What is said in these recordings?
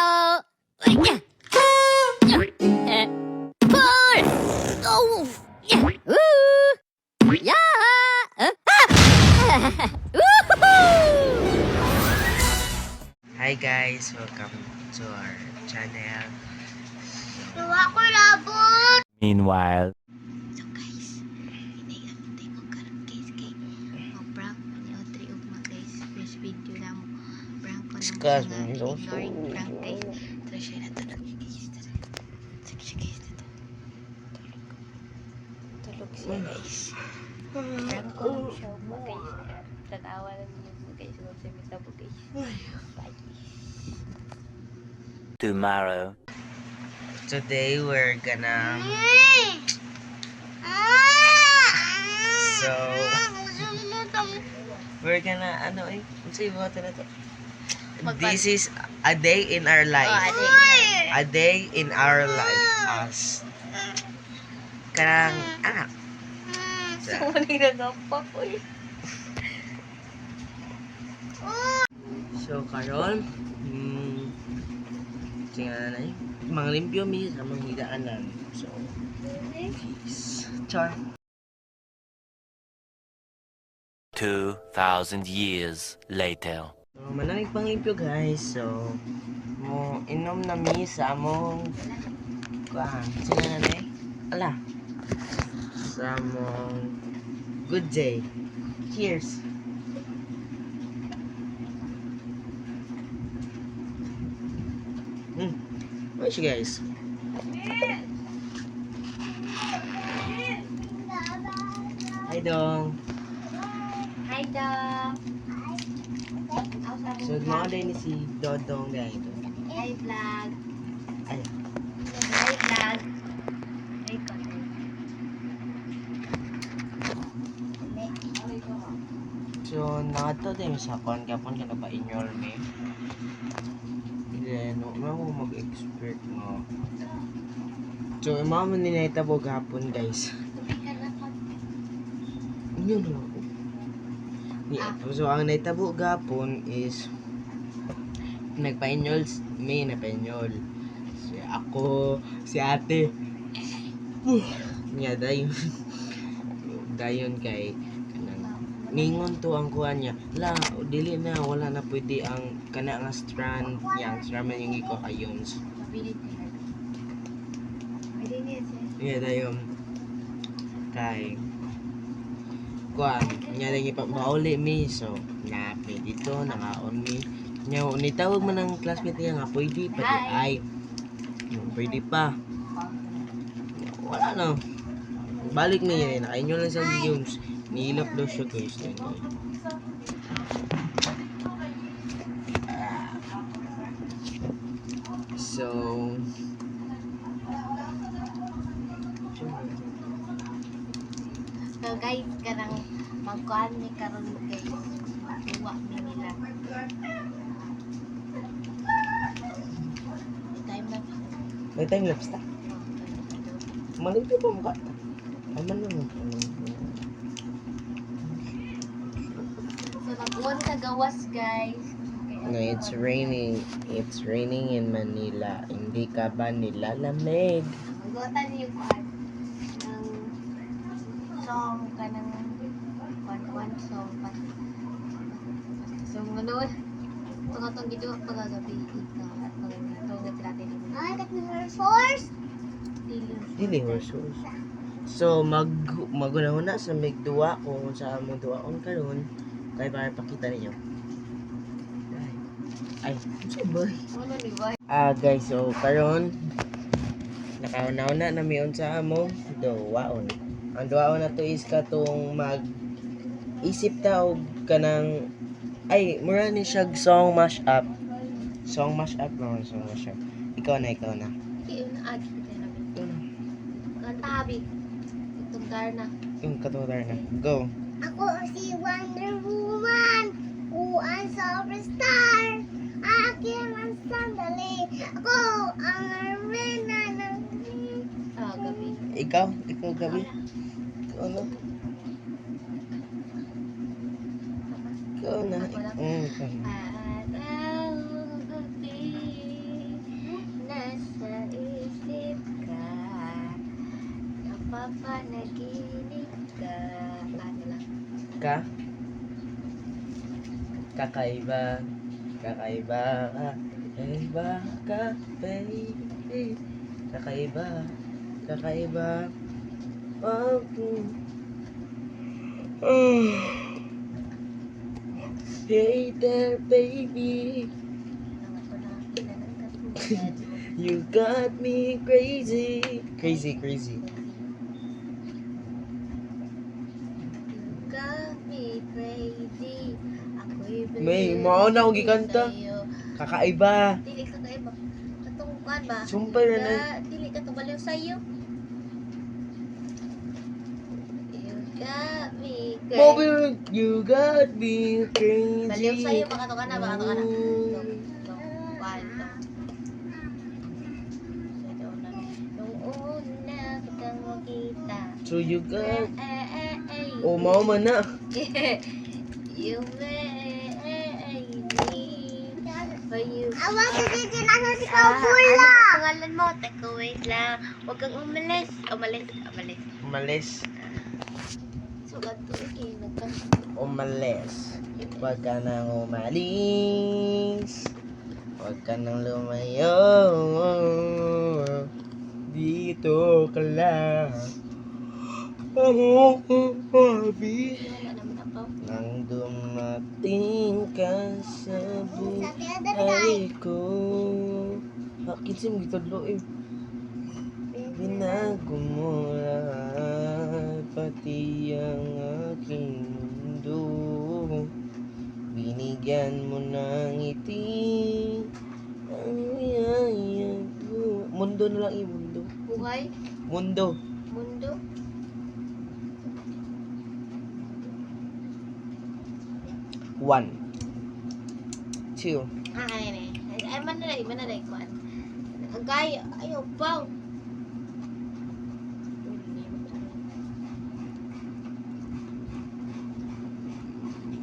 Tomorrow. Pull. Oh. Ooh. Yeah. Hi guys, welcome to our channel. Tuwa ko labot. Meanwhile, So guys, hinay-antay ko karon guys kay mag-prank ni Audrey ug mga guys. First video na mo. Prank ko na Discuss mga mo, so. ignoring prank guys. Tara siya na tulog guys. Tara. Sige siya guys. Tulog siya guys. Prank ko lang siya mga guys. Tanawa lang niyo mga guys. Huwag siya mitabo guys. Bye. tomorrow. Today we're gonna say what na to? This is a day in our life. A day in our life as kanang anak. So karon singa na mga limpyo mi sa mga hidaanan. So peace. Char. 2,000 years later. So, manamig pang limpyo guys. So mo inom na mi sa among singa na ala sa among good day. Cheers. Where's you guys? Hi dong. Hi dog. So mga day ni si Dodong guys. Hi vlog. Ay, Hi vlog. Hi content. so nato din sa kon kapon ka pa inyol me. Then, mo mag-expert mo. So, imamo ni naitabo gapon guys. Yun lang. Yeah. So, ang naitabo gapon is nagpa-inyol, may nagpa-inyol. Si ako, si ate. Niya, dayon. Dayon kay ningon to ang kuha niya. La, dili na, wala na pwede ang kana nga strand niya. Ang strand man yung iko ayons. Yeah, dayon. Kay kuha, niya lang ipapauli mi. So, na pwede to, nangaon mi. Niya, nitawag man ang classmate niya nga, pwede pa di ay. Pwede pa. Wala na. Balik mi yan, nakainyo lang sa games. Nilap daw siya guys. So guys, karang magkuhan ni karon guys. Tuwa mi nila. Time na. may time lapse ta. Malimpi pa mukha ta. Aman lang. So nagkuhan sa gawas guys. No, it's raining. It's raining in Manila. Hindi ka ba nilalamig? Magutan niyo kuhan. Ng song ka ng one song pa. So ano? Pangatong gito pagagabi ito. Pagagabi natin. Ay, kat na force. Dili horses. So magunahuna sa migduwa kung sa among duwaon karon kay para pakita ninyo. Ay, sabay. Ano ni ba? Guys, so karon nakauna-una na miyon sa among duwaon. Ang duwaon na to is katong mag isip ta og kanang ay mura ni siya song mash up. Song mash up naman song mash up. Ikaw na. Ikaw na agi kita namin. Ikaw na. Kanta habi. Itong Darna. Yung katutar na. Go. Ako si Wonder Woman. Ang superstar. Akin ang sandali. Ako ang arena ng Gabi. Ikaw gabi. Ikaw na. Ikaw na. Ako lang. Okay. Araw gabi. panaginip ka. Ano lang. Ka? Kakaiba. Kakaiba ka. Kakaiba ka, baby. Kakaiba. Kakaiba. Hey there, baby. Nang ako nakakita ng katulad mo. You got me crazy. Crazy. You got me crazy. Ako'y May, mauna akong gikanta. sa'yo. Kakaiba. Dili ka kaiba. Katungkuan ba? Sumpay na na. Dili ka to baliw sa'yo. You got me crazy. Mobile, you got me crazy. Baliw sa'yo. Baka to ka na. Baka to ka na. Nung una kitang makita. So you got... Oh, mao man na. You made me for you. Awa sa dito na si Ah, Kabula. ano pangalan mo? Teka, wait lang. Huwag kang umalis. Umalis. Umalis. So, ganito eh. Umalis. Huwag ka nang umalis. Huwag ka nang lumayo. Dito ka lang. Happy. Wala naman ako. Nang dumating ka sa buhay ko. Kinsa mo gitadlo eh. Binago mo lahat, pati ang aking mundo. Binigyan mo ng ngiti ang biyaya ko. Mundo na lang mundo. Buhay. Mundo. Mundo. One. Two. Ay, manalay ko. Ang gaya. Ayaw, baw.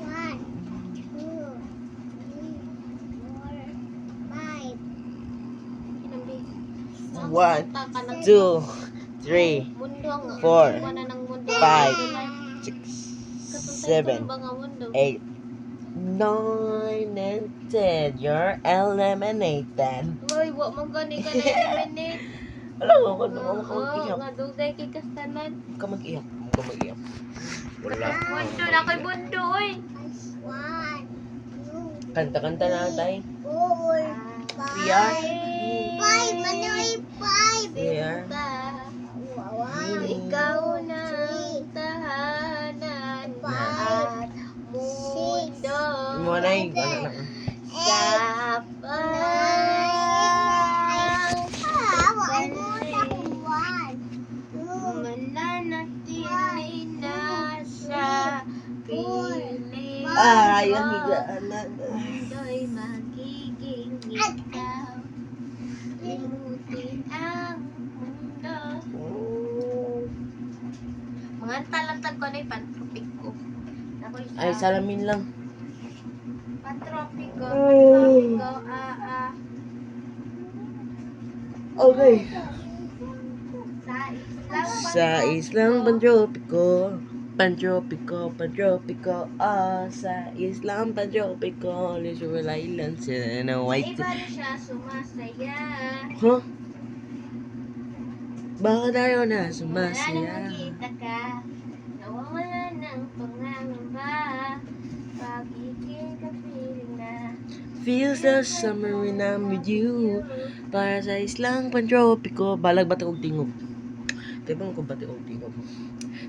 One, two, three, four, five. One, two, three, Mundo ang four, wala ng mundo. five, Katuntay 6, ko 7, ba nga mundo? 8, 9, and 10. You're eliminated. Uy, wa mo gani ka na eliminate. Alam mo, ano Oo, ka mag-iyak? nga dugay kay kastanan. Ka mag-iyak. Ka mag-iyak. Wala. Mundo na kay mundo, oy. One, two, Kanta-kanta na tayo. four, Siya. five. Manoy, five. Siya. One, Ikaw na three, tahanan five, at mundo. Mo na yung ano na. Sa mananatili na sa piling. Ay, ang higaanan. Mundo'y magiging ikaw. Limutin ang mundo. Mga talantag ko na yung pantropiko. Ay, salamin lang. Pantropiko. Okay. Sa Sa Islang Pantropiko, sa Islang Pantropiko, Lisuel Island, sila na white. Iba na siya sumasaya. Huh? Baka tayo na Wala sumasaya. nakita ka. Nawawala ng pangangamba. Pag-ibig ka feeling na. Feels the summer when I'm with you. Para sa Islang Pantropiko, balag bati og tingog. Tibang ko bati og tingog.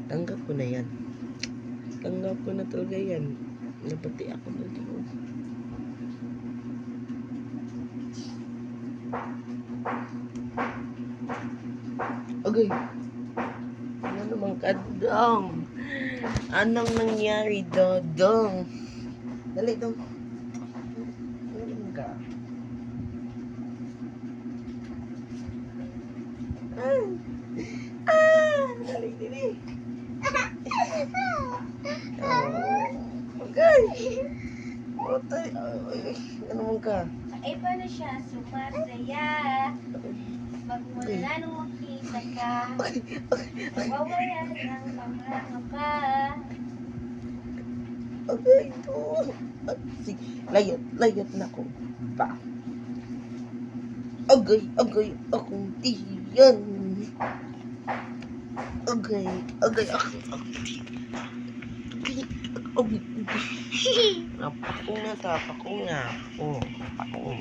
Tanggap ko na yan. Tanggap ko na talaga yan. Napati ako ng tingog. Okay. Ano naman ka, Dong? Anong nangyari, Dodong? Dali, Dong. Ano ka? Dali, dali. Okay. Otay. Ano naman ka? Ay, paano siya sumasaya? Pag wala nung makita ka, mawawala ng pangangapa. Agay ko. Sige, layat na ko pa. Agay, akong tiyan. Agay, ako. Napako na. Oh, napako.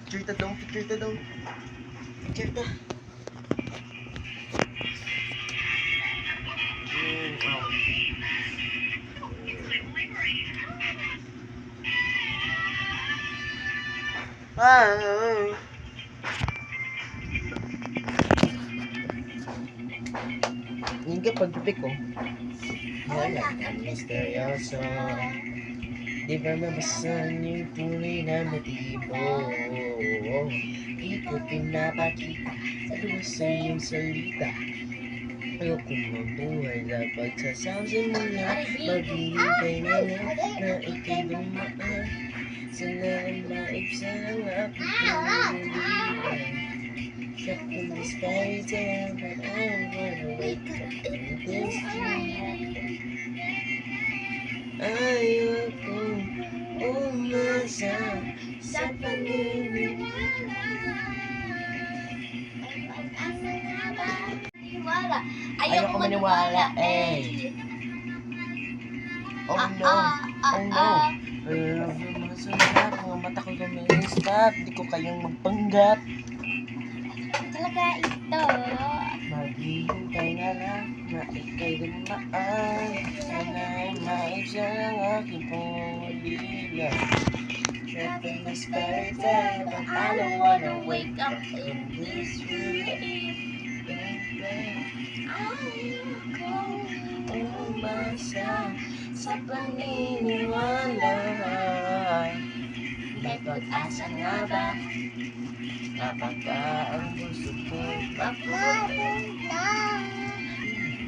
Picture ta dong. Picture ta. Hi. Yung pagpipik ko. Wala kang misteryoso. Di ba mabasan yung tunay na motibo? Di ko pinapakita sa luwas sa iyong salita. Ayoko mabuhay dapat sasabihin mo na maghihintay na lang na ikay dumaan. Sana ang maibsa ng aking pinilihan. Sa pulis kahit sa'yo, but I don't wanna wake up in this dream. Ayoko umasa sa paniniwala. Ayoko maniwala eh. Oh no. Pero masarap, mga mata ko gumilistap. Di ko kayang magpanggap. Talaga ito. Maghihintay na lang na ikay dumaan. Sana ay maibsa ng aking pangulila. Trapped in the sky, but I don't wanna wake up in this dream. Ayoko umasa sa paniniwala. May pag-asa nga ba? Kapag ka ang gusto ko mapunta.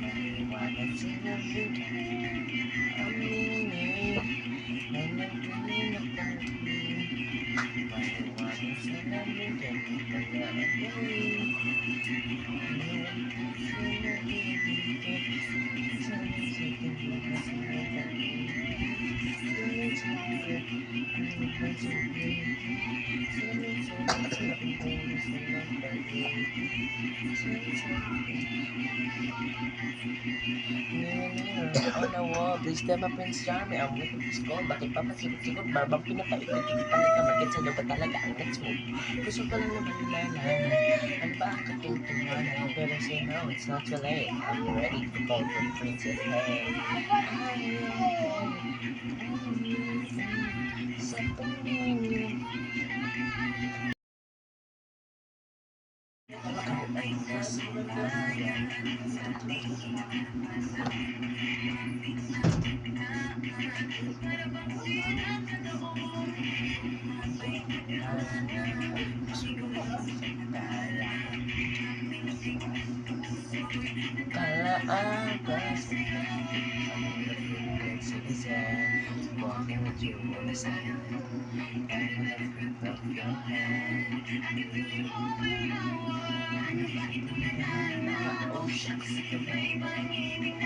Maliwanag sinabi aminin na nagtuloy na pangkin. Maliwanag sinabi ganit na gagawin. On the wall, please tell my Prince Charming I'm with this call. Bakit papasikot-sikot? Barbang pinapait. Nagkikita ka magkit sa ba talaga ang next move? Gusto ko lang naman nalaman. Ano ba ang katutunan? Pero say no, it's not too late. I'm ready to call for Princess Hey. Sa pangingin ikaw ay nasa malaya. Kalaabas walking with you on the side and the grip of your hand. Oh shucks, babe, I need it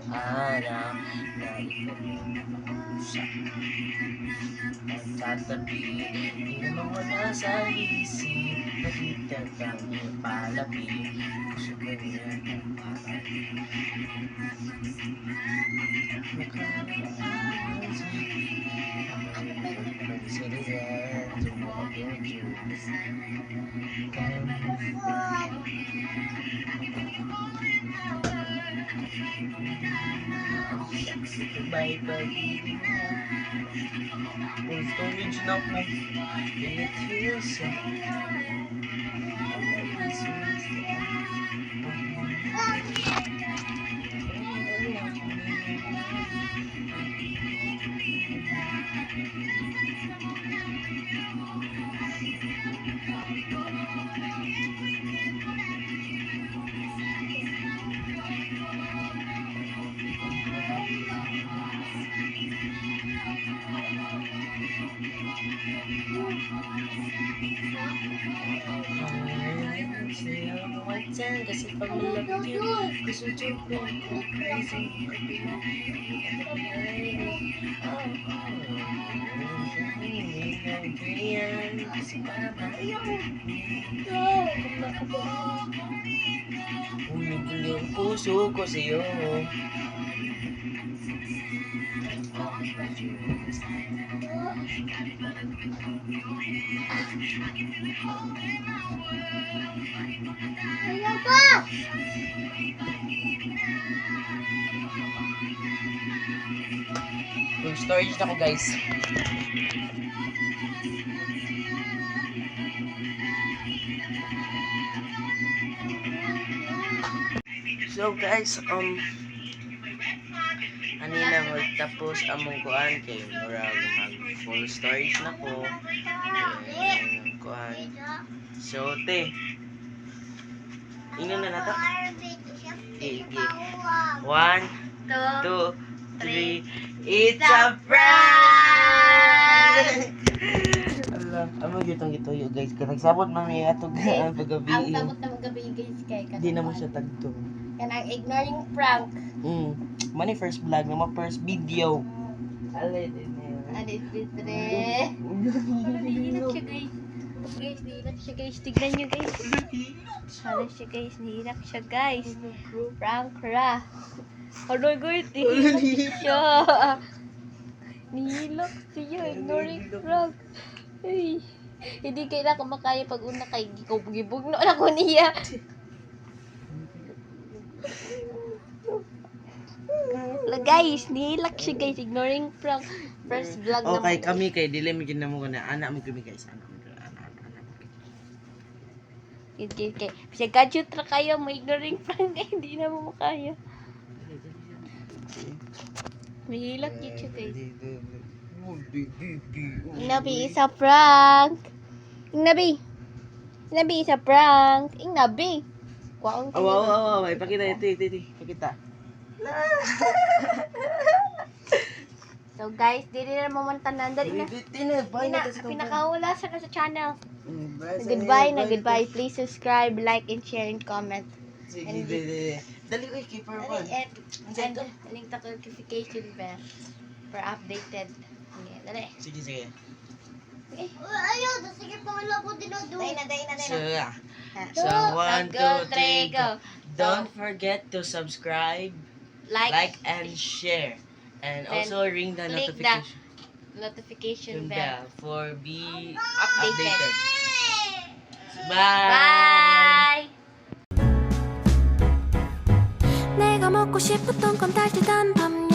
araw na ikaw tatabi, di na mawala sa isip. Nakita kang ipalabi, gusto ko niya ng parabi. Nakaraan sa sila, tumawag yung Diyos. Bye pag-ibig na. Full storage na po. And it feels so. Kasi pag malapit yun, gusto ko crazy. Umibili ang puso ko sa'yo. Ayaw pa! Yung storage na ko guys. So guys, anina magtapos among kuan kay murag mag full storage na ko. Kuan. So te. Ino na nato. Sige. 1, 2, 3. It's a prank! Allah, amo gitong gituyo guys. Kaya nagsabot mami ato ang paggabi. Ang samot na magabi guys kay Hindi na mo siya tagto. Kanang ignoring prank. Money first vlog, na first video. Alit Alit bitre. Nihilak siya guys. Guys, nihilak siya guys. Tignan nyo guys. Hala siya guys. Nihilak siya guys. Prank ra. Ano guys? Nihilak siya. Nihilak siya. Ignoring prank. Ay. Hindi kailangan makaya pag una kay gibog na ako niya. Guys, nihilak siya guys. Ignoring prank. First vlog na Okay, kami kay dili mi ginamo ko na anak mo kami guys. Anak mo. Okay. Kasi gadget ra kayo, mo ignoring prank eh, hindi na mo makaya. Mahilak yun siya guys. Inabi isa prank. Inabi isa prank. Inabi. Kwaong Aw, pakita iti. Pakita. So guys, dili na mo man tanan dali na. Pinakahula sa channel. Goodbye. Please subscribe, like, and share, and comment. Dali ko keeper one. And link the notification bell for updated. Okay, dali. Sige. Ayaw, sige pa wala ko dinodon. Dali na. So, 1, 2, 3, go. Don't Go. forget to subscribe, like and share. And also ring the click notification bell for be updated. Bye! Bye! 내가 먹고 싶었던 건 따뜻한 밤